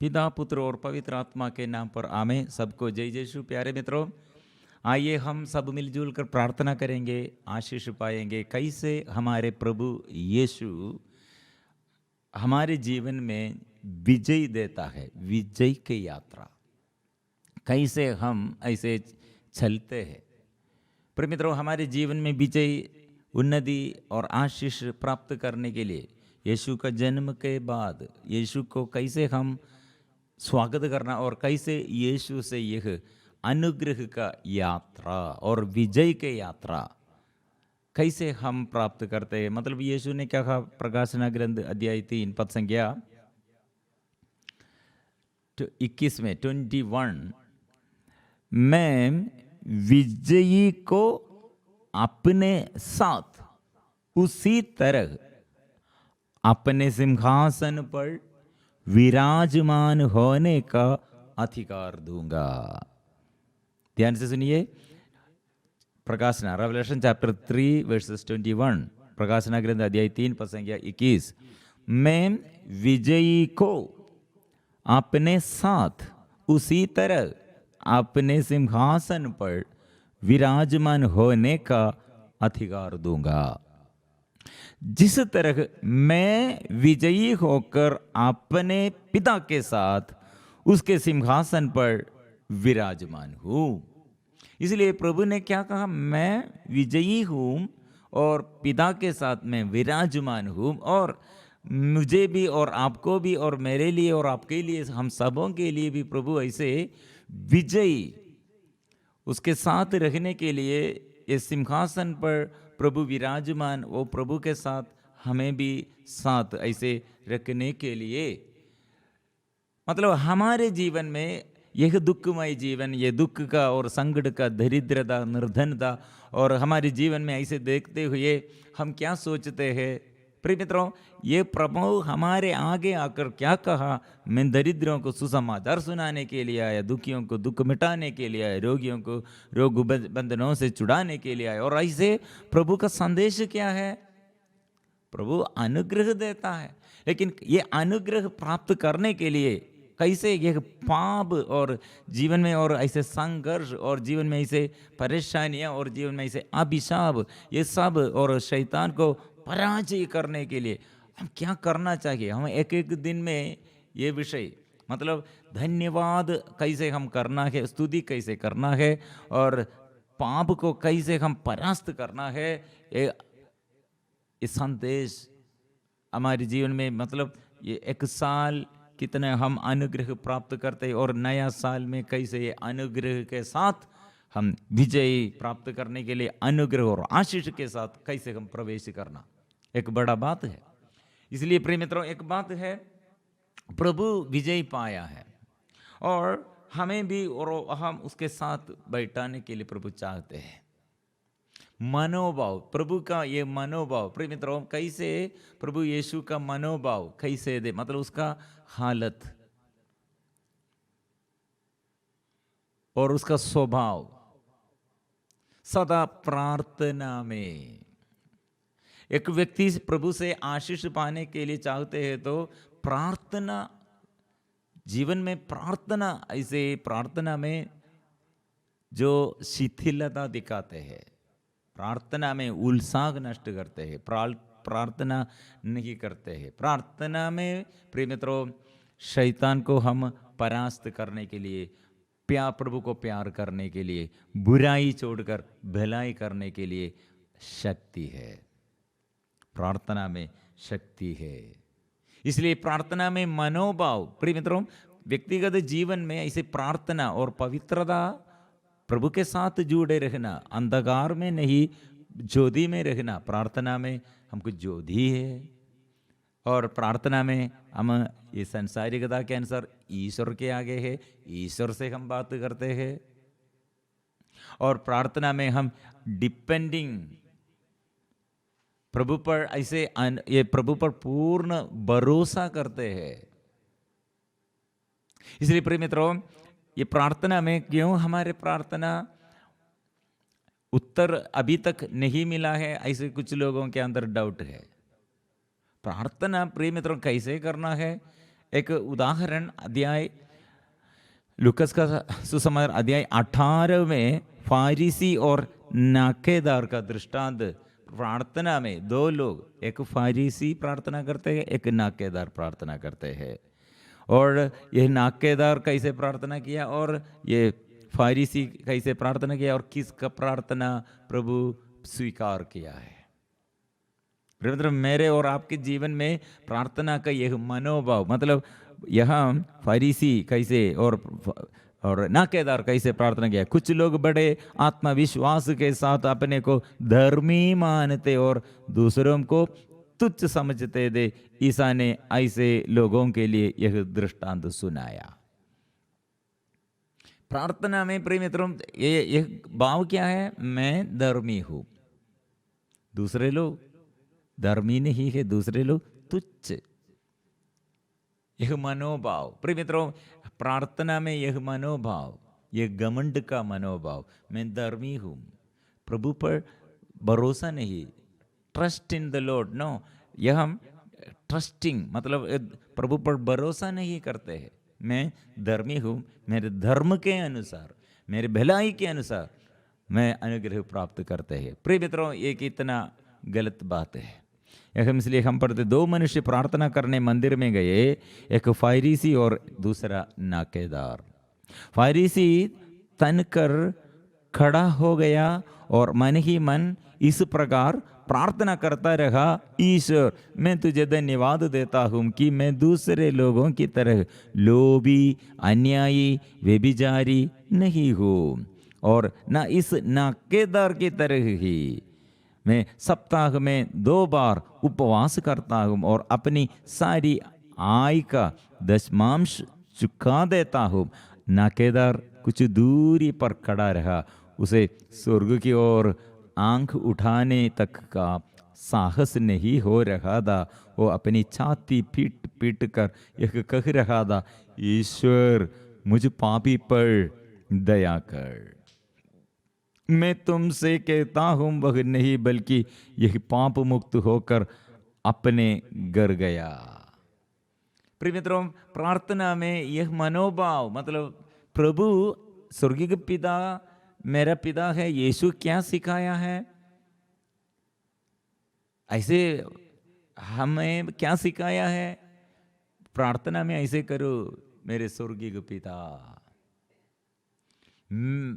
पिता पुत्र और पवित्र आत्मा के नाम पर आमेन। सबको जय यीशु। प्यारे मित्रों, आइए हम सब मिलजुल कर प्रार्थना करेंगे, आशीष पाएंगे। कैसे हमारे प्रभु यीशु हमारे जीवन में विजय देता है, विजय की यात्रा कैसे हम ऐसे चलते हैं। पर मित्रों, हमारे जीवन में विजय, उन्नति और आशीष प्राप्त करने के लिए यीशु का जन्म के बाद यीशु को कैसे हम स्वागत करना और कैसे यीशु से यह अनुग्रह का यात्रा और विजय के यात्रा कैसे हम प्राप्त करते हैं। मतलब यीशु ने क्या कहा, प्रकाशना ग्रंथ अध्याय 3 पद संख्या 21 में 21, मैं विजयी को अपने साथ उसी तरह अपने सिंहासन पर विराजमान होने का अधिकार दूंगा। ध्यान से सुनिए, प्रकाशना रेवलेशन चैप्टर 3 वर्सेस 21, प्रकाशना ग्रंथ अध्याय 3 पद संख्या 21, मैं विजयी को अपने साथ उसी तरह अपने सिंहासन पर विराजमान होने का अधिकार दूंगा। जिस तरह मैं विजयी होकर अपने पिता के साथ उसके सिंहासन पर विराजमान हूं। इसलिए प्रभु ने क्या कहा, मैं विजयी हूं और पिता के साथ मैं विराजमान हूं, और मुझे भी और आपको भी और मेरे लिए और आपके लिए, हम सबों के लिए भी प्रभु ऐसे विजयी उसके साथ रहने के लिए इस सिंहासन पर प्रभु विराजमान, वो प्रभु के साथ हमें भी साथ ऐसे रखने के लिए, मतलब हमारे जीवन में यह दुखमय जीवन, ये दुख का और संकट का, दरिद्रता, निर्धनता, और हमारे जीवन में ऐसे देखते हुए हम क्या सोचते हैं। प्रिय मित्रों, ये प्रभु हमारे आगे आकर क्या कहा, मैं दरिद्रों को सुसमाचार सुनाने के लिए आया, दुखियों को दुख मिटाने के लिए आया, रोगियों को रोग बंधनों से छुड़ाने के लिए आया। और ऐसे प्रभु का संदेश क्या है, प्रभु अनुग्रह देता है। लेकिन ये अनुग्रह प्राप्त करने के लिए कैसे यह पाप और जीवन में और ऐसे संघर्ष और जीवन में ऐसे परेशानियां और जीवन में ऐसे अभिशाप, ये सब और शैतान को पराजय करने के लिए हम क्या करना चाहिए। हम एक एक दिन में ये विषय, मतलब धन्यवाद कैसे हम करना है, स्तुति कैसे करना है, और पाप को कैसे हम परास्त करना है, ये संदेश हमारे जीवन में, मतलब ये एक साल कितने हम अनुग्रह प्राप्त करते हैं, और नया साल में कैसे ये अनुग्रह के साथ हम विजय प्राप्त करने के लिए अनुग्रह और आशीष के साथ कैसे हम प्रवेश करना, एक बड़ा बात है। इसलिए प्रिय मित्रों, एक बात है, प्रभु विजय पाया है और हमें भी, और हम उसके साथ बैठाने के लिए प्रभु चाहते हैं। मनोभाव, प्रभु का ये मनोभाव, प्रिय मित्रों, कैसे प्रभु यीशु का मनोभाव कैसे दे, मतलब उसका हालत और उसका स्वभाव सदा प्रार्थना में। एक व्यक्ति प्रभु से आशीष पाने के लिए चाहते हैं तो प्रार्थना, जीवन में प्रार्थना, ऐसे प्रार्थना में जो शिथिलता दिखाते हैं, प्रार्थना में उत्साह नष्ट करते हैं, प्रार्थना नहीं करते हैं, प्रार्थना में प्रिय मित्रों शैतान को हम परास्त करने के लिए, प्रभु को प्यार करने के लिए, बुराई छोड़कर भलाई करने के लिए शक्ति है। प्रार्थना में शक्ति है। इसलिए प्रार्थना में मनोभाव, प्रिय मित्रों, व्यक्तिगत जीवन में ऐसे प्रार्थना और पवित्रता, प्रभु के साथ जुड़े रहना, अंधकार में नहीं ज्योति में रहना। प्रार्थना में हमको ज्योति है, और प्रार्थना में हम ये संसारिकता के अनुसार ईश्वर के आगे है, ईश्वर से हम बात करते हैं, और प्रार्थना में हम डिपेंडिंग प्रभु पर, ऐसे ये प्रभु पर पूर्ण भरोसा करते हैं। इसलिए प्रिय मित्रों, ये प्रार्थना में क्यों हमारे प्रार्थना उत्तर अभी तक नहीं मिला है, ऐसे कुछ लोगों के अंदर डाउट है। प्रार्थना प्रिय मित्रों कैसे करना है, एक उदाहरण अध्याय लुकस का सुसमाचार अध्याय 18 में फारिसी और नाकेदार का दृष्टांत प्रार्थना में दो लोग, एक फारिसी प्रार्थना करते हैं, एक नाकेदार प्रार्थना करते हैं। और ये नाकेदार कैसे प्रार्थना किया और ये फारिसी कैसे प्रार्थना किया और किसका प्रार्थना प्रभु स्वीकार किया है। मतलब मेरे और आपके जीवन में प्रार्थना का यह मनोभाव, मतलब यहाँ फारिसी कैसे और नाकेदार कैसे प्रार्थना किया। कुछ लोग बड़े आत्मविश्वास के साथ अपने को धर्मी मानते और दूसरों को तुच्छ समझते थे। ईसा ने ऐसे लोगों के लिए यह दृष्टांत सुनाया। प्रार्थना में प्रिय मित्रों यह भाव क्या है? मैं धर्मी हूं, दूसरे लोग धर्मी नहीं है, दूसरे लोग तुच्छ। यह मनोभाव प्रिय मित्रों, प्रार्थना में यह मनोभाव, यह घमंड का मनोभाव, मैं धर्मी हूं, प्रभु पर भरोसा नहीं, trust in the Lord, no, यह हम ट्रस्टिंग मतलब प्रभु पर भरोसा नहीं करते हैं। मैं धर्मी हूं, मेरे धर्म के अनुसार, मेरे भलाई के अनुसार मैं अनुग्रह प्राप्त करते हैं। प्रिय मित्रों, ये कितना गलत बात है। इसलिए हम पढ़ते, दो मनुष्य प्रार्थना करने मंदिर में गए, एक फारिसी और दूसरा नाकेदार। फारिसी तनकर खड़ा हो गया और मन ही मन इस प्रकार प्रार्थना करता रहा, ईश्वर मैं तुझे धन्यवाद देता हूँ कि मैं दूसरे लोगों की तरह लोभी, अन्यायी, व्यभिचारी नहीं हूँ और न इस नाकेदार की तरह ही मैं सप्ताह में 2 बार उपवास करता हूँ और अपनी सारी आय का दशमांश चुका देता हूँ। नाकेदार कुछ दूरी पर खड़ा रहा, उसे स्वर्ग की ओर आंख उठाने तक का साहस नहीं हो रहा था। वो अपनी छाती पीट पीट कर यह कह रहा था, ईश्वर मुझ पापी पर दया कर। मैं तुमसे कहता हूं वह नहीं बल्कि यह पाप मुक्त होकर अपने घर गया। प्रिय मित्रों, प्रार्थना में यह मनोभाव, मतलब प्रभु स्वर्गीय पिता मेरा पिता है, यीशु क्या सिखाया है, ऐसे हमें क्या सिखाया है, प्रार्थना में ऐसे करो मेरे स्वर्गीय पिता।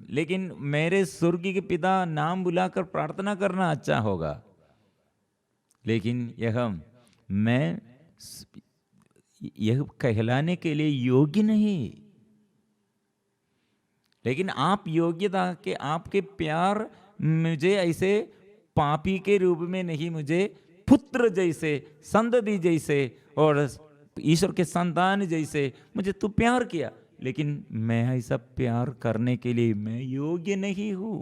लेकिन मेरे स्वर्गीय पिता नाम बुलाकर प्रार्थना करना अच्छा होगा, लेकिन मैं यह कहलाने के लिए योग्य नहीं। लेकिन आप योग्यता के, आपके प्यार मुझे ऐसे पापी के रूप में नहीं, मुझे पुत्र जैसे, संतति जैसे और ईश्वर के संतान जैसे मुझे तू प्यार किया, लेकिन मैं ऐसा प्यार करने के लिए मैं योग्य नहीं हूं।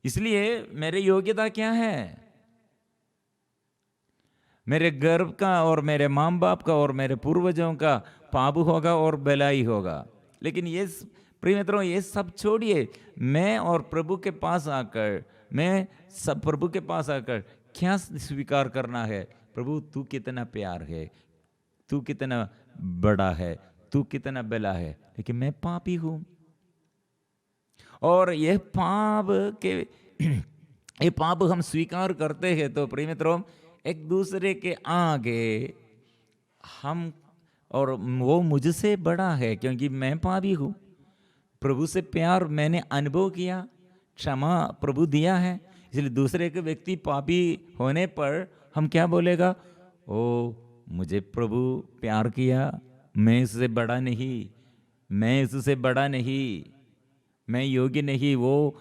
इसलिए मेरी योग्यता क्या है? मेरे गर्भ का और मेरे माँ बाप का और मेरे पूर्वजों का पाप होगा और भलाई होगा। लेकिन ये प्रिय मित्रों, ये सब छोड़िए, मैं और प्रभु के पास आकर, मैं सब प्रभु के पास आकर क्या स्वीकार करना है? प्रभु तू कितना प्यार है, तू कितना बड़ा है, तू कितना भला है, लेकिन मैं पापी हूं। और यह पाप हम स्वीकार करते हैं तो प्रिय मित्रों, एक दूसरे के आगे हम, और वो मुझसे बड़ा है क्योंकि मैं पापी हूं। प्रभु से प्यार मैंने अनुभव किया, क्षमा प्रभु दिया है, इसलिए दूसरे के व्यक्ति पापी होने पर हम क्या बोलेगा? ओ मुझे प्रभु प्यार किया, मैं इससे बड़ा नहीं, मैं इससे बड़ा नहीं, मैं योग्य नहीं। वो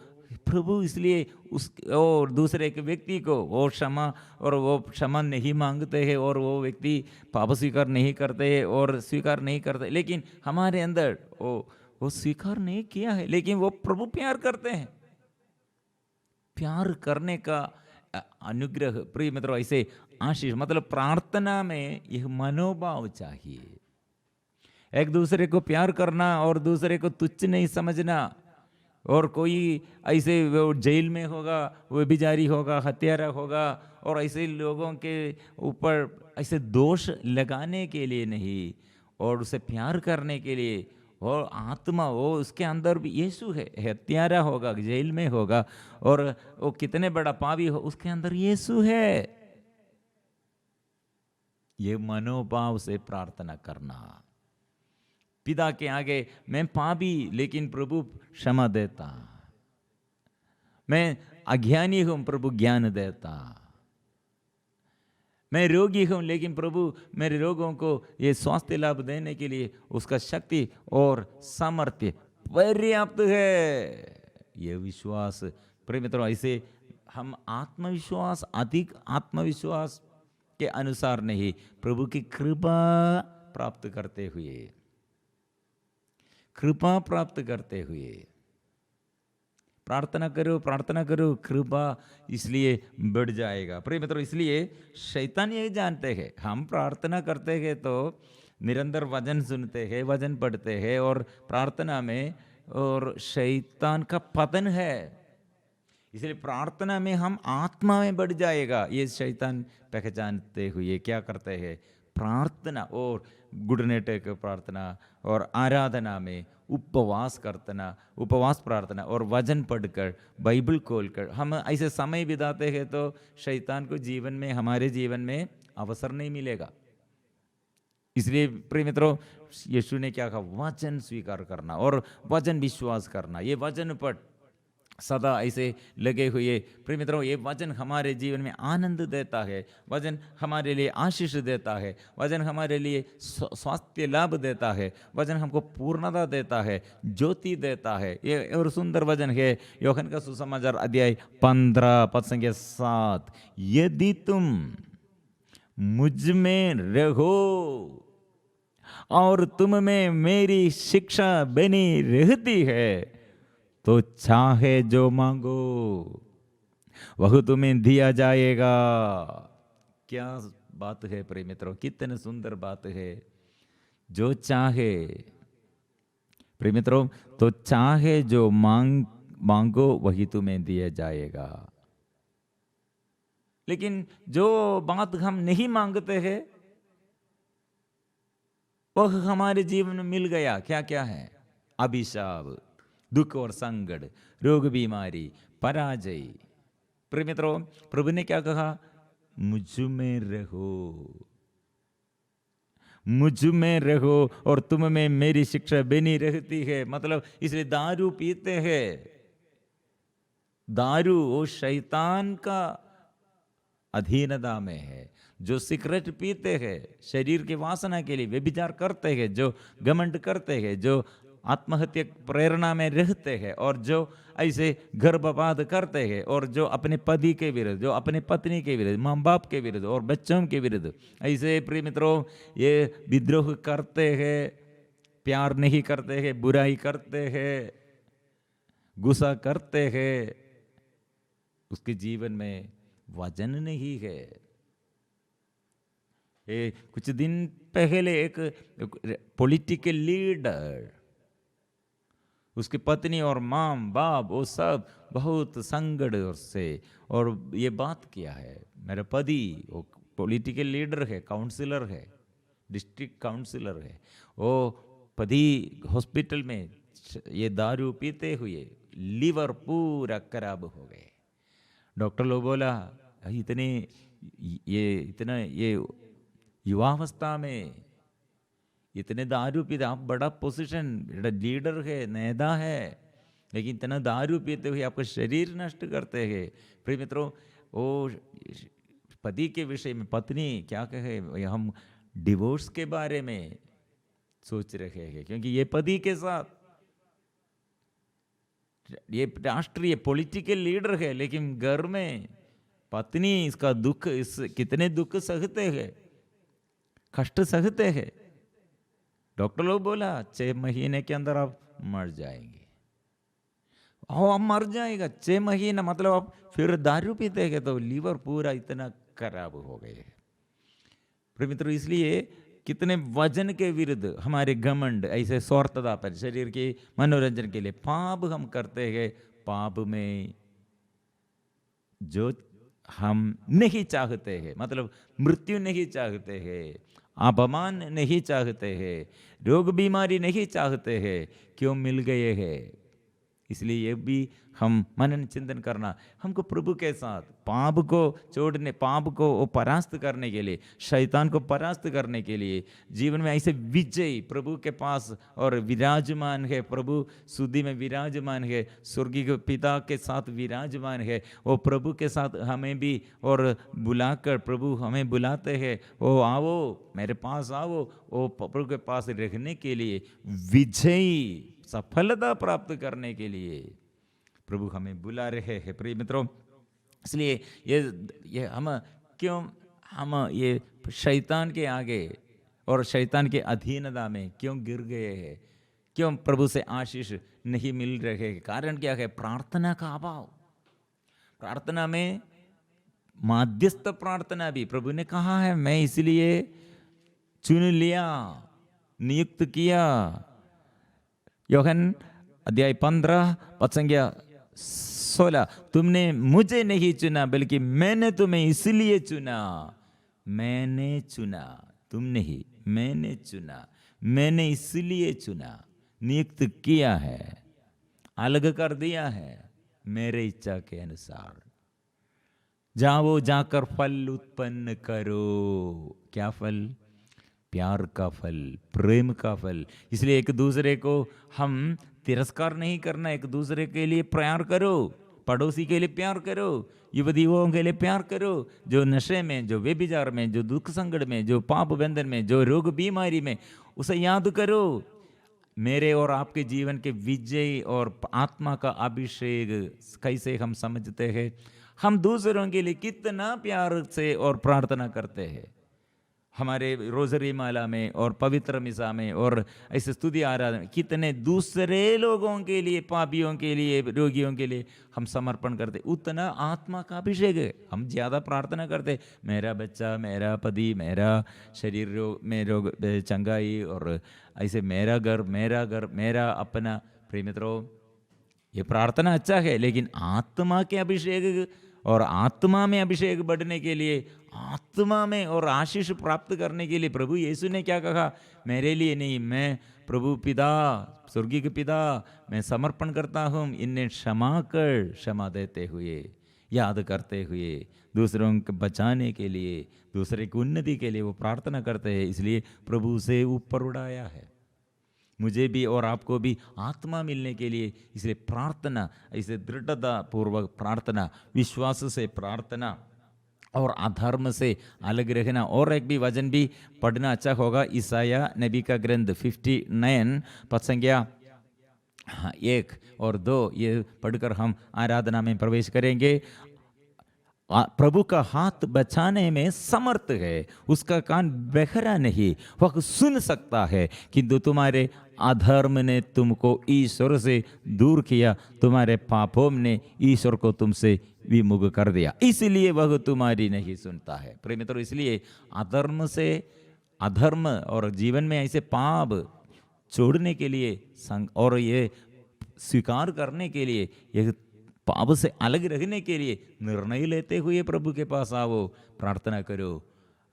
प्रभु इसलिए उस और दूसरे के व्यक्ति को वो क्षमा, और वो क्षमा नहीं मांगते हैं और वो व्यक्ति पाप स्वीकार नहीं करते हैं और स्वीकार नहीं करते, लेकिन हमारे अंदर वो स्वीकार नहीं किया है, लेकिन वो प्रभु प्यार करते हैं। प्यार करने का अनुग्रह प्रिय मित्रों, ऐसे आशीष, मतलब प्रार्थना में यह मनोभाव चाहिए, एक दूसरे को प्यार करना और दूसरे को तुच्छ नहीं समझना, और कोई ऐसे वो जेल में होगा, वो बेजारी होगा, हत्यारा होगा, और ऐसे लोगों के ऊपर ऐसे दोष लगाने के लिए नहीं, और उसे प्यार करने के लिए। और आत्मा वो उसके अंदर भी यीशु है, हत्यारा होगा, जेल में होगा, और वो कितने बड़ा पापी हो, उसके अंदर यीशु है। ये मनोभाव से प्रार्थना करना, पिता के आगे, मैं पापी लेकिन प्रभु क्षमा देता, मैं अज्ञानी हूं प्रभु ज्ञान देता, मैं रोगी हूं लेकिन प्रभु मेरे रोगों को ये स्वास्थ्य लाभ देने के लिए उसका शक्ति और सामर्थ्य पर्याप्त है। ये विश्वास प्रिय मित्रों, ऐसे हम आत्मविश्वास, अधिक आत्मविश्वास के अनुसार नहीं, प्रभु की कृपा प्राप्त करते हुए, कृपा प्राप्त करते हुए प्रार्थना करो, प्रार्थना करो, कृपा इसलिए बढ़ जाएगा। प्रिय मित्रों, इसलिए शैतान यही जानते हैं, हम प्रार्थना करते हैं तो निरंतर वचन सुनते हैं, वचन पढ़ते हैं, और प्रार्थना में और शैतान का पतन है, इसलिए प्रार्थना में हम आत्मा में बढ़ जाएगा। ये शैतान पहचानते हुए क्या करते हैं, प्रार्थना और गुड नाइट की प्रार्थना और आराधना में उपवास करना, उपवास प्रार्थना और वचन पढ़कर, बाइबल खोलकर हम ऐसे समय बिताते हैं तो शैतान को जीवन में, हमारे जीवन में अवसर नहीं मिलेगा। इसलिए प्रिय मित्रों, यीशु ने क्या कहा, वचन स्वीकार करना और वचन विश्वास करना, ये वचन पर सदा ऐसे लगे हुए। प्रिय मित्रों, ये वचन हमारे जीवन में आनंद देता है, वचन हमारे लिए आशीष देता है, वचन हमारे लिए स्वास्थ्य लाभ देता है, वचन हमको पूर्णता देता है, ज्योति देता है। ये और सुंदर वचन है, यूहन्ना का सुसमाचार अध्याय 15 पद संख्या 7, यदि तुम मुझ में रहो और तुम में मेरी शिक्षा बनी रहती है तो चाहे जो मांगो वह तुम्हें दिया जाएगा। क्या बात है प्रिय मित्रों, कितने सुंदर बात है। जो चाहे, प्रिय मित्रों, तो चाहे जो मांगो वही तुम्हें दिया जाएगा। लेकिन जो बात हम नहीं मांगते हैं वह हमारे जीवन में मिल गया, क्या क्या है, अभिशाप, दुख और संकट, रोग, बीमारी, पराजय। प्रिय मित्रों, प्रभु ने क्या कहा, मुझ में रहो, मुझ में रहो और तुम में मेरी शिक्षा बनी रहती है। मतलब इसलिए दारू पीते हैं, दारू वो शैतान का अधीनता में है। जो सिगरेट पीते हैं शरीर की वासना के लिए, व्यभिचार करते हैं, जो घमंड करते हैं, जो आत्महत्या प्रेरणा में रहते हैं, और जो ऐसे गर्भपात करते हैं, और जो अपने पति के विरुद्ध, जो अपने पत्नी के विरुद्ध, माँ बाप के विरुद्ध और बच्चों के विरुद्ध ऐसे प्रिय मित्रों ये विद्रोह करते हैं, प्यार नहीं करते हैं, बुराई करते हैं, गुस्सा करते हैं, उसके जीवन में वचन नहीं है। कुछ दिन पहले एक पॉलिटिकल लीडर, उसकी पत्नी और माँ बाप वो सब बहुत संकट से और ये बात किया है, मेरा पति वो पॉलिटिकल लीडर है, काउंसिलर है, डिस्ट्रिक्ट काउंसिलर है, वो पति हॉस्पिटल में ये दारू पीते हुए लीवर पूरा खराब हो गए। डॉक्टर लोग बोला इतना ये युवावस्था में इतने दारू पीते, आप बड़ा पोजीशन, बड़ा लीडर है, नेता है, लेकिन इतना दारू पीते हुए आपका शरीर नष्ट करते हैं। प्रिय मित्रों, वो पति के विषय में पत्नी क्या कहे, हम डिवोर्स के बारे में सोच रहे हैं, क्योंकि ये पति के साथ ये राष्ट्रीय पॉलिटिकल लीडर है, लेकिन घर में पत्नी इसका दुख, इस कितने दुख सहते हैं, कष्ट सहते हैं। डॉक्टर लोग बोला 6 महीने के अंदर आप मर जाएंगे। आप मर जाएगा 6 महीना, मतलब आप फिर दारू पीते हैं तो लीवर पूरा इतना खराब हो गए। प्रिय मित्रों, इसलिए कितने वजन के विरुद्ध हमारे घमंड, ऐसे स्वार्थता पर, शरीर के मनोरंजन के लिए पाप हम करते हैं। पाप में जो हम नहीं चाहते हैं, मतलब मृत्यु नहीं चाहते हैं, अपमान नहीं चाहते हैं, रोग बीमारी नहीं चाहते हैं, क्यों मिल गए हैं। इसलिए ये भी हम मनन चिंतन करना, हमको प्रभु के साथ पाप को छोड़ने, पाप को परास्त करने के लिए, शैतान को परास्त करने के लिए जीवन में ऐसे विजय प्रभु के पास और विराजमान है। प्रभु सुधि में विराजमान है, स्वर्गीय पिता के साथ विराजमान है। वो प्रभु के साथ हमें भी और बुलाकर, प्रभु हमें बुलाते हैं, वो आओ मेरे पास आओ। वो प्रभु के पास रहने के लिए, विजयी सफलता प्राप्त करने के लिए प्रभु हमें बुला रहे हैं। प्रिय मित्रों, इसलिए ये हम ये शैतान के आगे और शैतान के अधीनता में क्यों गिर गए हैं, क्यों प्रभु से आशीष नहीं मिल रहे। कारण क्या है? प्रार्थना का अभाव। प्रार्थना में माध्यस्थ प्रार्थना भी प्रभु ने कहा है, मैं इसलिए चुन लिया, नियुक्त किया। यूहन्ना अध्याय 15 पद संख्या 16, तुमने मुझे नहीं चुना बल्कि मैंने तुम्हें इसलिए चुना। मैंने चुना, तुम नहीं, मैंने चुना, मैंने इसलिए चुना, नियुक्त किया है, अलग कर दिया है मेरे इच्छा के अनुसार। जाओ, जाकर फल उत्पन्न करो। क्या फल? प्यार का फल, प्रेम का फल। इसलिए एक दूसरे को हम तिरस्कार नहीं करना, एक दूसरे के लिए प्यार करो, पड़ोसी के लिए प्यार करो, युवतियों के लिए प्यार करो, जो नशे में, जो व्यभिचार में, जो दुख संकट में, जो पाप बंधन में, जो रोग बीमारी में, उसे याद करो। मेरे और आपके जीवन के विजय और आत्मा का अभिषेक कैसे हम समझते हैं? हम दूसरों के लिए कितना प्यार से और प्रार्थना करते हैं। हमारे रोजरी माला में और पवित्र मिसा में और ऐसे स्तुति आराधना, कितने दूसरे लोगों के लिए, पापियों के लिए, रोगियों के लिए हम समर्पण करते। उतना आत्मा का अभिषेक है। हम ज़्यादा प्रार्थना करते, मेरा बच्चा, मेरा पति, मेरा शरीर में रोग चंगाई, और ऐसे मेरा घर, मेरा अपना। प्रिय मित्रों, ये प्रार्थना अच्छा है, लेकिन आत्मा के अभिषेक और आत्मा में अभिषेक बढ़ने के लिए, आत्मा में और आशीष प्राप्त करने के लिए प्रभु यीशु ने क्या कहा? मेरे लिए नहीं, मैं प्रभु पिता, स्वर्गीय पिता, मैं समर्पण करता हूँ। इन्हें क्षमा देते हुए, याद करते हुए, दूसरों को बचाने के लिए, दूसरे की उन्नति के लिए वो प्रार्थना करते हैं। इसलिए प्रभु से ऊपर उड़ाया है। मुझे भी और आपको भी आत्मा मिलने के लिए, इसलिए प्रार्थना, ऐसे दृढ़ता पूर्वक प्रार्थना, विश्वास से प्रार्थना और अधर्म से अलग रहना। और एक भी वचन भी पढ़ना अच्छा होगा, ईसाया नबी का ग्रंथ 59 पद संख्या 1 और 2, ये पढ़कर हम आराधना में प्रवेश करेंगे। प्रभु का हाथ बचाने में समर्थ है, उसका कान बहरा नहीं, वह सुन सकता है, किंतु तुम्हारे अधर्म ने तुमको ईश्वर से दूर किया, तुम्हारे पापों ने ईश्वर को तुमसे विमुख कर दिया, इसलिए वह तुम्हारी नहीं सुनता है। प्रिय मित्रों, इसलिए अधर्म और जीवन में ऐसे पाप छोड़ने के लिए और ये स्वीकार करने के लिए, ये पाप से अलग रहने के लिए निर्णय लेते हुए प्रभु के पास आओ, प्रार्थना करो,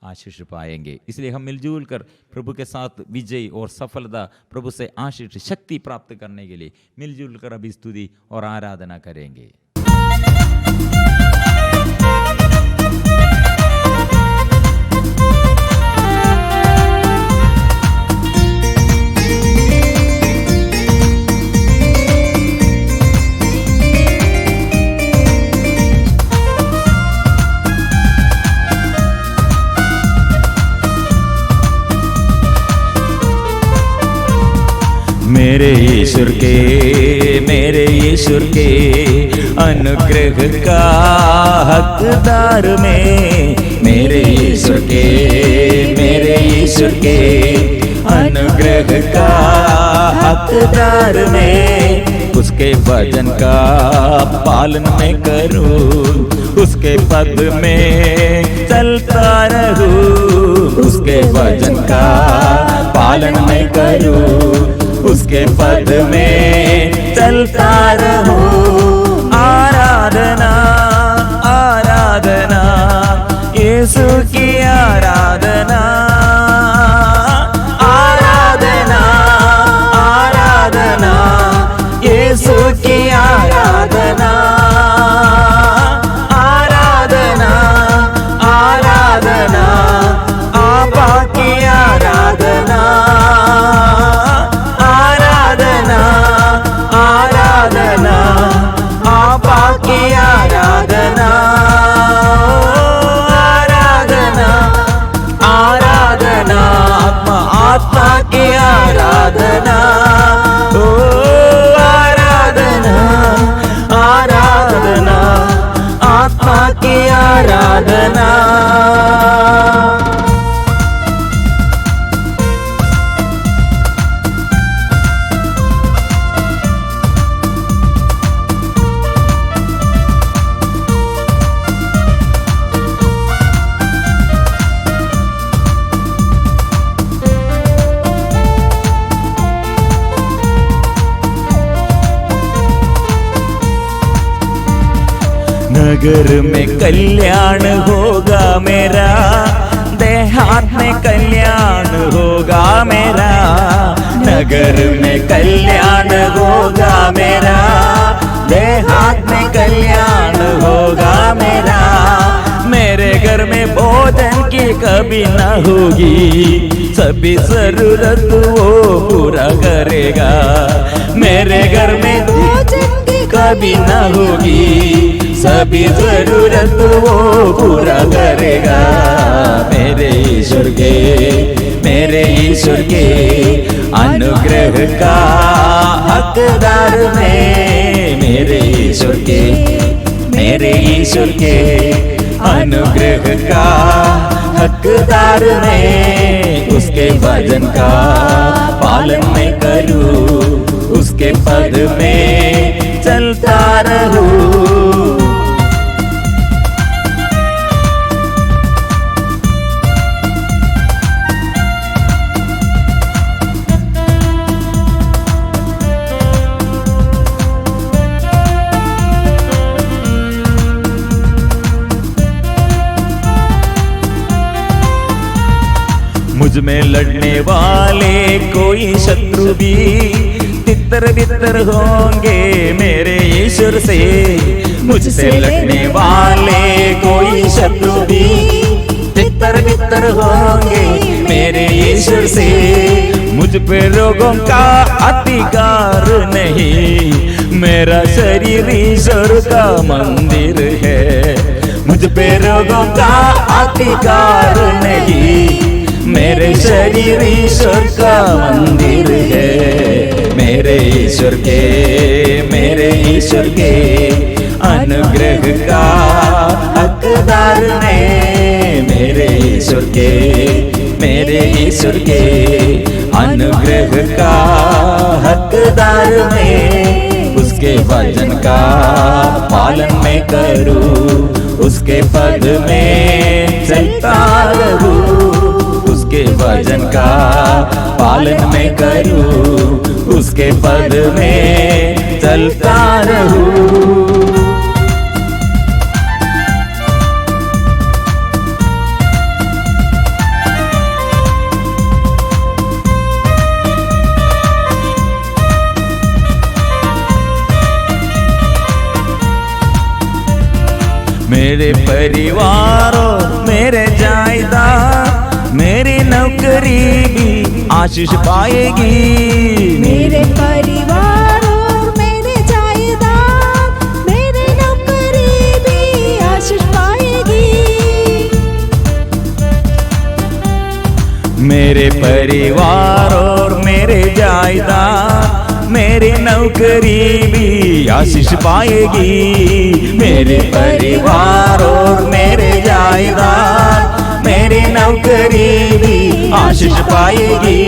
आशीष पाएंगे। इसलिए हम मिलजुल कर प्रभु के साथ विजय और सफलता, प्रभु से आशीष, शक्ति प्राप्त करने के लिए मिलजुल कर अभी स्तुति और आराधना करेंगे। मेरे ईश्वर के अनुग्रह का हकदार में, मेरे ईश्वर के अनुग्रह का हकदार में, उसके वचन का पालन मैं करूं, उसके पद में चलता रहूं, उसके वचन का पालन मैं करूं, उसके पद में चलता रहूं। आराधना आराधना यीशु की आराधना, आराधना आराधना यीशु की आराधना, आराधना आराधना आपा की आराधना, आराधना आराधना आपा की आराधना, आराधना आराधना आत्मा की आराधना, ओ आराधना आराधना आत्मा की आराधना। नगर में कल्याण होगा मेरा, देहात में कल्याण होगा मेरा, नगर में कल्याण होगा मेरा, देहात में कल्याण होगा मेरा, मेरे घर में भोजन की कमी न होगी, सभी जरूरत वो पूरा करेगा, मेरे घर में भोजन की कमी न होगी, सभी जरूरत वो पूरा करेगा, मेरे ईश्वर के अनुग्रह का हकदार में, मेरे ईश्वर के अनुग्रह का हकदार में, उसके वचन का पालन मैं करूं, उसके पद में चलता रहूं। मुझ में लड़ने वाले कोई शत्रु भी तितर बितर होंगे मेरे ईश्वर से, मुझसे लड़ने वाले कोई शत्रु भी तितर बितर होंगे मेरे ईश्वर से, मुझ पे रोगों का अधिकार नहीं, मेरा शरीर ईश्वर का मंदिर है, मुझ पे रोगों का अधिकार नहीं, मेरे शरीर ईश्वर का मंदिर है, मेरे ईश्वर के अनुग्रह का हकदार में, मेरे ईश्वर के अनुग्रह का हकदार में, उसके वचन का पालन मैं करूं, उसके पद में चलता रहूं, उसके वचन का पालन मैं करूं, उसके पद में चलता रहूं। मेरे परिवारों मेरे जायदाद मेरी नौकरी भी आशीष पाएगी, मेरे परिवार और मेरे जायदाद मेरी नौकरी भी आशीष पाएगी, मेरे परिवार और मेरे जायदाद मेरी नौकरी भी आशीष पाएगी, मेरे परिवार और मेरे जायदाद मेरी नौकरी भी आशीष पाएगी,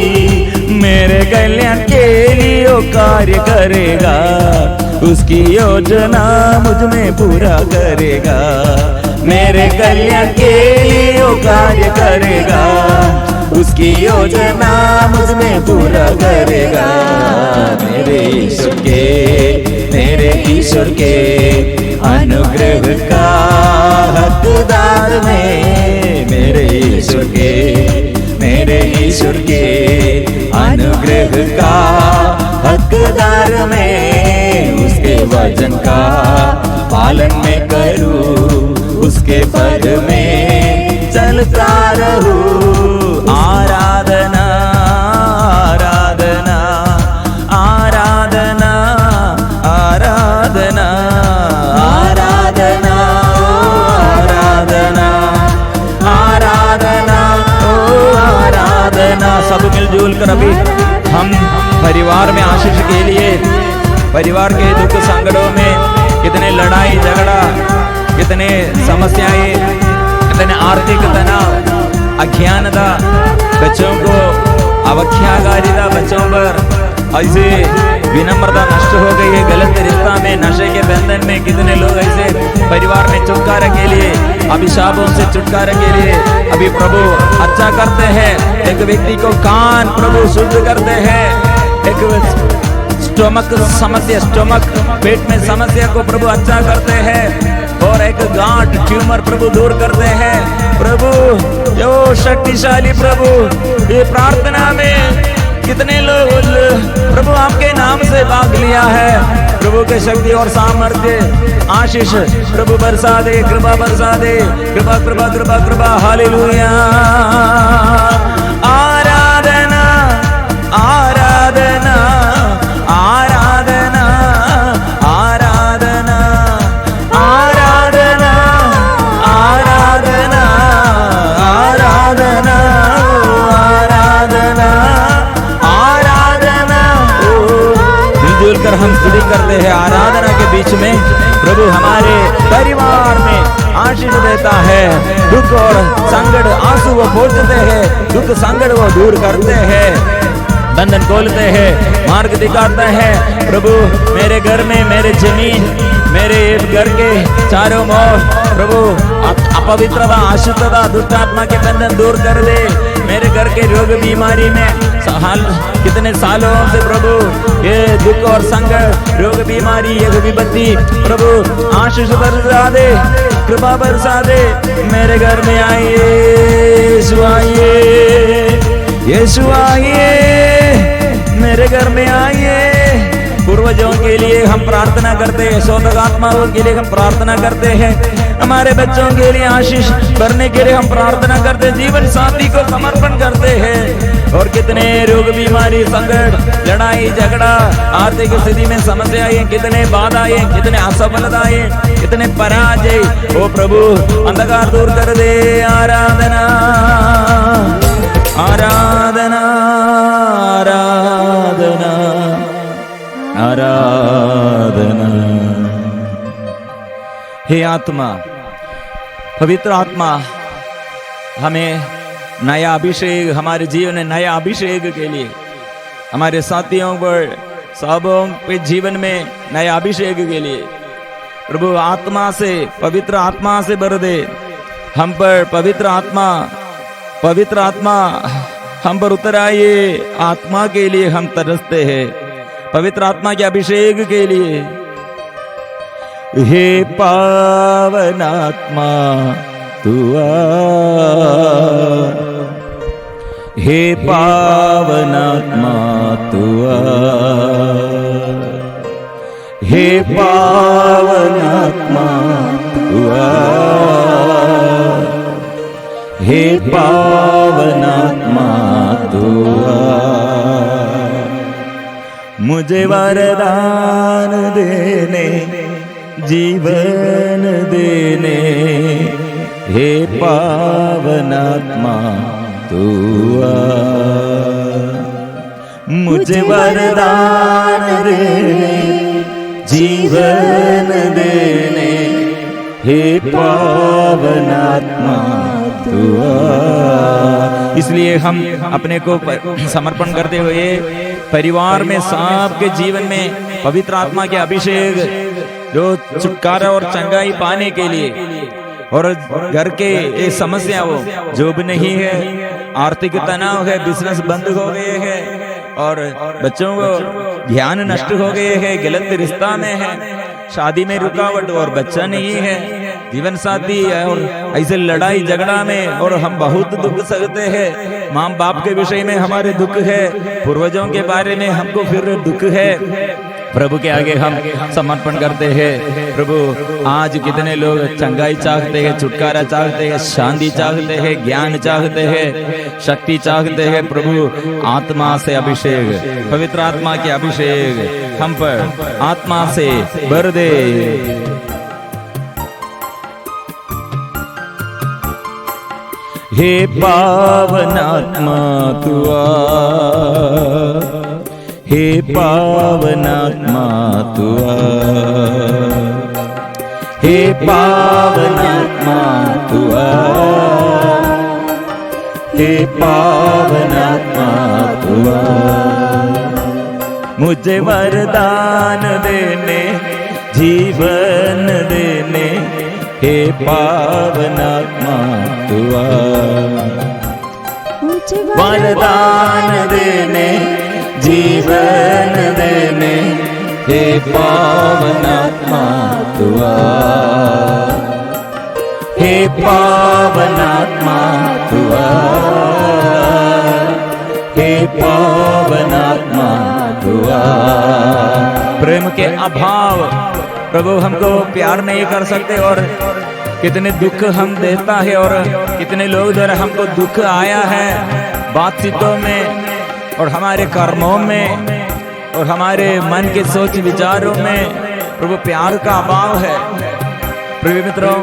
मेरे कल्याण के लिए वो कार्य करेगा, उसकी योजना मुझ में पूरा करेगा। मेरे कल्याण के लिए वो कार्य करेगा, उसकी योजना मुझ में पूरा करेगा। मेरे ईश्वर के अनुग्रह का हकदार में, मेरे ईश्वर के अनुग्रह का हकदार में, उसके वचन का पालन में करूं, उसके पद में चलता रहूं। आराधना आराधना आराधना आराधना आराधना आराधना आराधना ओ आराधना। सब मिलजुल कर अभी हम परिवार में आशीष के लिए, परिवार के दुख संकटों में कितने लड़ाई झगड़ा, कितने समस्याएं, कितने आर्थिक तनाव, अज्ञानता, बच्चों को अवख्याकारिता, बच्चों पर ऐसे विनम्रता नष्ट हो गई है, गलत रिश्ता में, नशे के बंधन में कितने लोग ऐसे परिवार में छुटकारे के लिए, अभिशापों से छुटकारे के लिए अभी प्रभु अच्छा करते हैं। एक व्यक्ति को कान प्रभु शुद्ध करते हैं, एक स्टोमक समस्या, स्टोमक पेट में समस्या को प्रभु अच्छा करते हैं, और एक गांठ ट्यूमर प्रभु दूर करते हैं। प्रभु जो शक्तिशाली प्रभु, ये प्रार्थना में कितने लोग प्रभु आपके नाम से भाग लिया है। प्रभु के शक्ति और सामर्थ्य आशीष प्रभु बरसा दे, कृपा बरसा दे, कृपा कृपा कृपा कृपा। हालेलुया। आराधना आराधना आराधना आराधना आराधना आराधना आराधना आराधना आराधना। मिलजुल कर हम स्तुति करते हैं। आराधना के बीच में प्रभु हमारे परिवार में आशीष देता है। दुख और संकट आंसू वो पोंछते हैं, दुख संकट वो दूर करते हैं, बंधन खोलते हैं, मार्ग दिखाते हैं। प्रभु मेरे घर में, मेरे जमीन, मेरे घर के चारों ओर प्रभु अपवित्रता, अशुद्धता, दुष्टात्मा के बंधन दूर कर दे। मेरे घर के रोग बीमारी में कितने सालों से प्रभु ये दुख और संकट, रोग बीमारी, ये विपत्ति प्रभु आशीष बरसा दे, कृपा बरसा दे। मेरे घर में आइए यीशु, आइए यीशु, आइए मेरे घर में आइए। पूर्वजों के लिए हम प्रार्थना करते हैं, शोधक आत्माओं के लिए हम प्रार्थना करते हैं, हमारे बच्चों के लिए आशीष भरने के लिए हम प्रार्थना करते हैं, जीवन साथी को समर्पण करते हैं। और कितने रोग बीमारी, संकट, लड़ाई झगड़ा, आर्थिक स्थिति में समस्याएं, कितने बाधाएं, कितने असफलताएं, कितने पराजय, ओ प्रभु अंधकार दूर कर दे। आराधना आराधना आराधना आराधना। हे आत्मा, पवित्र आत्मा, हमें नया अभिषेक, हमारे जीवन में नया अभिषेक के लिए, हमारे साथियों पर, सबों के जीवन में नया अभिषेक के लिए प्रभु आत्मा से, पवित्र आत्मा से भर दे। हम पर पवित्र आत्मा हम पर उतर आइए। आत्मा के लिए हम तरसते हैं, पवित्र आत्मा के अभिषेक के लिए। हे पावन आत्मा तू आ, हे पावन आत्मा तू आ, हे पावन आत्मा तू आ, हे पावन आत्मा तू आ। मुझे वरदान देने, जीवन देने, हे पावन आत्मा तू आ। मुझे वरदान देने, जीवन देने, हे पावन आत्मा तू आ। इसलिए हम अपने को समर्पण करते हुए परिवार में सबके जीवन में पवित्र आत्मा के अभिषेक जो छुटकारा और चंगाई पाने के लिए, और घर के ये समस्या हो जो भी नहीं है, आर्थिक तनाव है, बिजनेस बंद हो गए हैं और बच्चों को ध्यान नष्ट हो गए हैं, गलत रिश्ता में है, शादी में रुकावट और बच्चा नहीं है, जीवन साथी है और ऐसे लड़ाई झगड़ा में, और हम बहुत दुख सहते हैं। माँ बाप के विषय में हमारे दुख है, पूर्वजों के बारे में हमको फिर दुख है। प्रभु के आगे हम समर्पण करते हैं। प्रभु आज कितने लोग चंगाई चाहते हैं, छुटकारा चाहते हैं, शांति चाहते हैं, ज्ञान चाहते हैं, शक्ति चाहते हैं। प्रभु आत्मा से अभिषेक, पवित्र आत्मा के अभिषेक हम पर आत्मा से भर दे। हे पावन आत्मा तू आ, हे पावन आत्मा तू आ, हे पावन आत्मा तू आ, हे पावन आत्मा तू आ। मुझे वरदान देने, जीवन देने, हे पावन आत्मा तू आ। वरदान देने, जीवन देने, हे पावन आत्मा तू आ, हे पावन आत्मा तू आ, हे पावन आत्मा तू आ। प्रेम के अभाव प्रभु हमको प्यार नहीं कर सकते, और कितने दुख हम देता है, और कितने लोग द्वारा हमको दुख आया है बातचीतों में और हमारे कर्मों में और हमारे मन के सोच विचारों में। प्रभु प्यार का अभाव है। प्रिय मित्रों,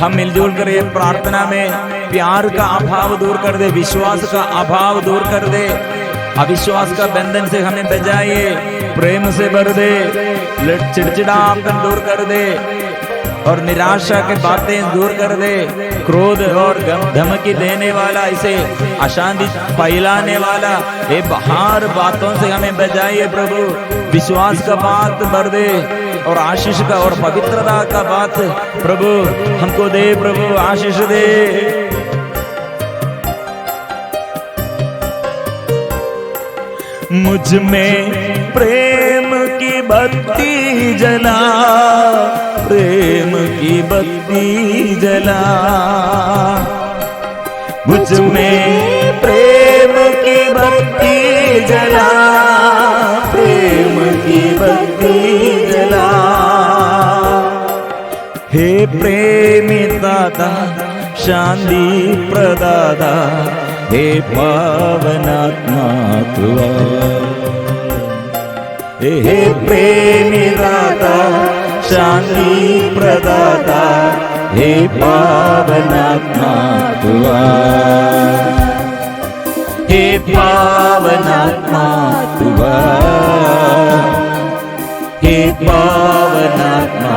हम मिलजुल कर ये प्रार्थना में प्यार का अभाव दूर कर दे, विश्वास का अभाव दूर कर दे, अविश्वास का बंधन से हमें बचाइए, प्रेम से भर दे, चिड़चिड़ापन दूर कर दे और निराशा के बातें दूर कर दे, क्रोध और धमकी देने वाला, इसे अशांति फैलाने वाला ये बाहर बातों से हमें बचाइए। प्रभु विश्वास का बात भर दे और आशीष का और पवित्रता का बात प्रभु हमको दे। प्रभु आशीष दे। मुझ में प्रेम की बत्ती जला, प्रेम की बत्ती जला, मुझ में प्रेम की बत्ती जला, प्रेम की बत्ती जला। हे प्रेमी दाता, शांति प्रदाता, हे पावन आत्मा तू आ। हे प्रेमी दाता, शांति प्रदाता, हे पावन आत्मा तू आ। हे पावन आत्मा तू आ, हे पावन आत्मा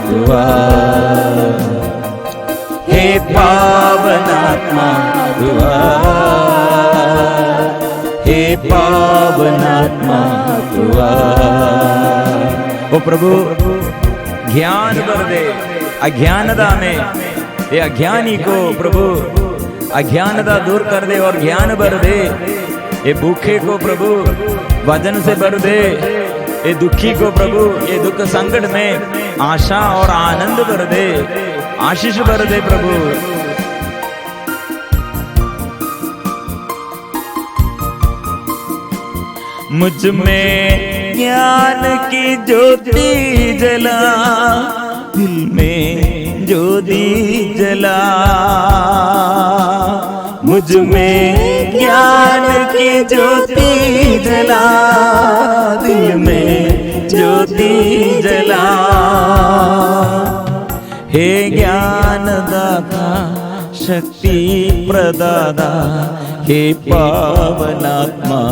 तू आ, हे पावन आत्मा तू आ, हे पावन आत्मा तू आ। ओ प्रभु ज्ञान भर दे अज्ञानता में, ये अज्ञानी को प्रभु अज्ञानता दूर कर दे और ज्ञान भर दे। ये भूखे को प्रभु वजन से भर दे, ये दुखी को प्रभु ये दुख संकट में आशा और आनंद भर दे, आशीष भर दे। प्रभु मुझ में ज्ञान की ज्योति जला, दिल में ज्योति जला, मुझ में ज्ञान की ज्योति जला, दिल में ज्योति जला। हे ज्ञान दाता, शक्ति प्रदाता, हे पावन आत्मा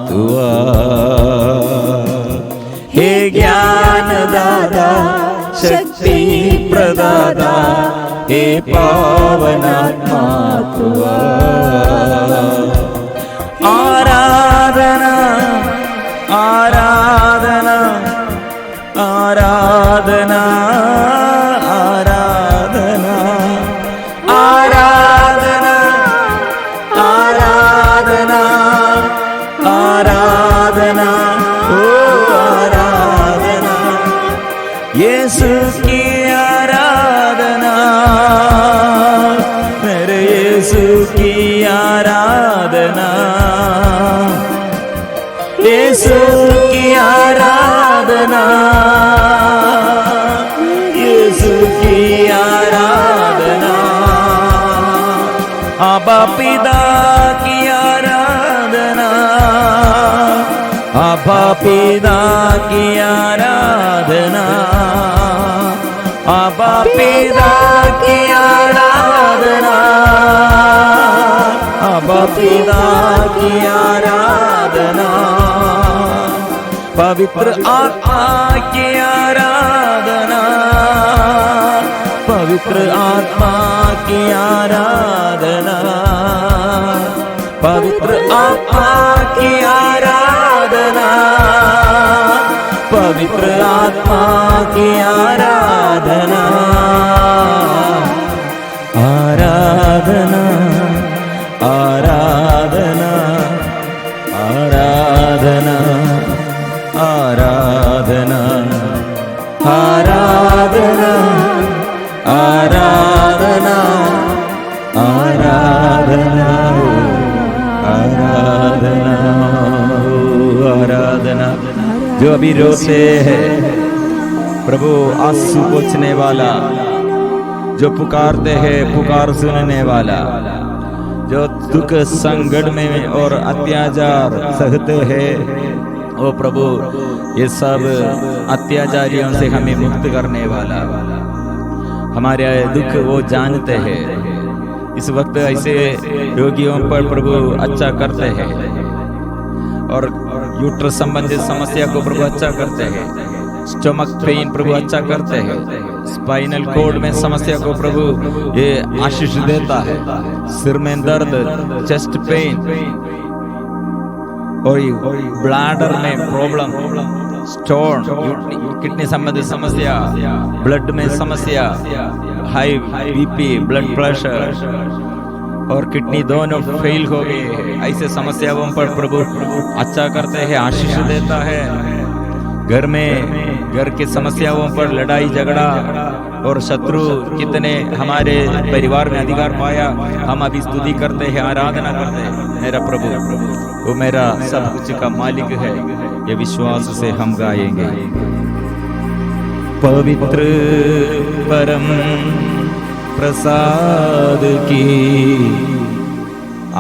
तू आ। हे ज्ञान दाता, शक्ति प्रदाता, हे पावन आत्मा तू आ। यीशु की आराधना, मेरे यीशु की आराधना, यीशु की आराधना, यीशु की आराधना, आबा पिता की आराधना, आबा पिता की आराधना, आबा पिता की आराधना, आबा पिता की आराधना, पवित्र आत्मा की आराधना, पवित्र आत्मा की आराधना, पवित्र आत्मा की आराधना, पवित्र आत्मा की आराधना, आराधना, आराधना, आराधना, आराधना, आराधना, आराधना, आराधना, आराधना, आराधना। जो अभी रोते हैं प्रभु आंसू पोंछने वाला, जो पुकारते हैं पुकार सुनने वाला, जो दुख संकट में और अत्याचार सहते हैं, ओ प्रभु ये सब अत्याचारियों से हमें मुक्त करने वाला, हमारे दुख वो जानते हैं। इस वक्त ऐसे रोगियों पर प्रभु अच्छा करते हैं और यूट्रस संबंधित समस्या को प्रभु अच्छा करते हैं, स्टमक पेन प्रभु अच्छा करते हैं, स्पाइनल कॉर्ड में समस्या को प्रभु ये आशीष देता है, सिर में दर्द, चेस्ट पेन और ब्लैडर में प्रॉब्लम, स्टोन, किडनी संबंधित समस्या, ब्लड में समस्या, हाई बीपी, ब्लड प्रेशर और किडनी दोनों फेल हो गए, ऐसे समस्याओं पर प्रभु अच्छा करते हैं, आशीष देता है। घर में घर की समस्याओं पर लड़ाई झगड़ा और शत्रु कितने हमारे परिवार में अधिकार पाया, हम अभी स्तुति करते हैं, आराधना करते हैं। मेरा प्रभु वो मेरा सब कुछ का मालिक है, ये विश्वास से हम गाएंगे। पवित्र परम प्रसाद की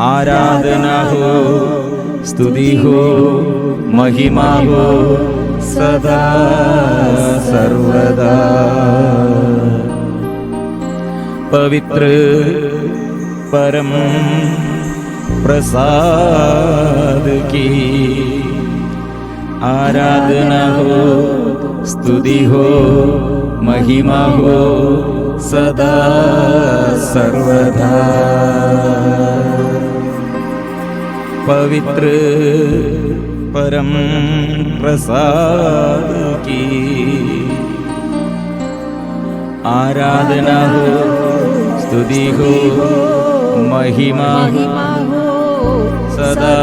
आराधना हो, स्तुति हो, महिमा हो सदा सर्वदा। पवित्र परम प्रसाद की आराधना हो, स्तुति हो, महिमा हो सदा सर्वदा। पवित्र परम प्रसाद की आराधना हो, स्तुति हो, महिमा हो सदा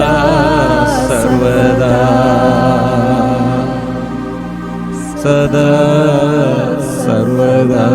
सर्वदा, सदा सर्वदा।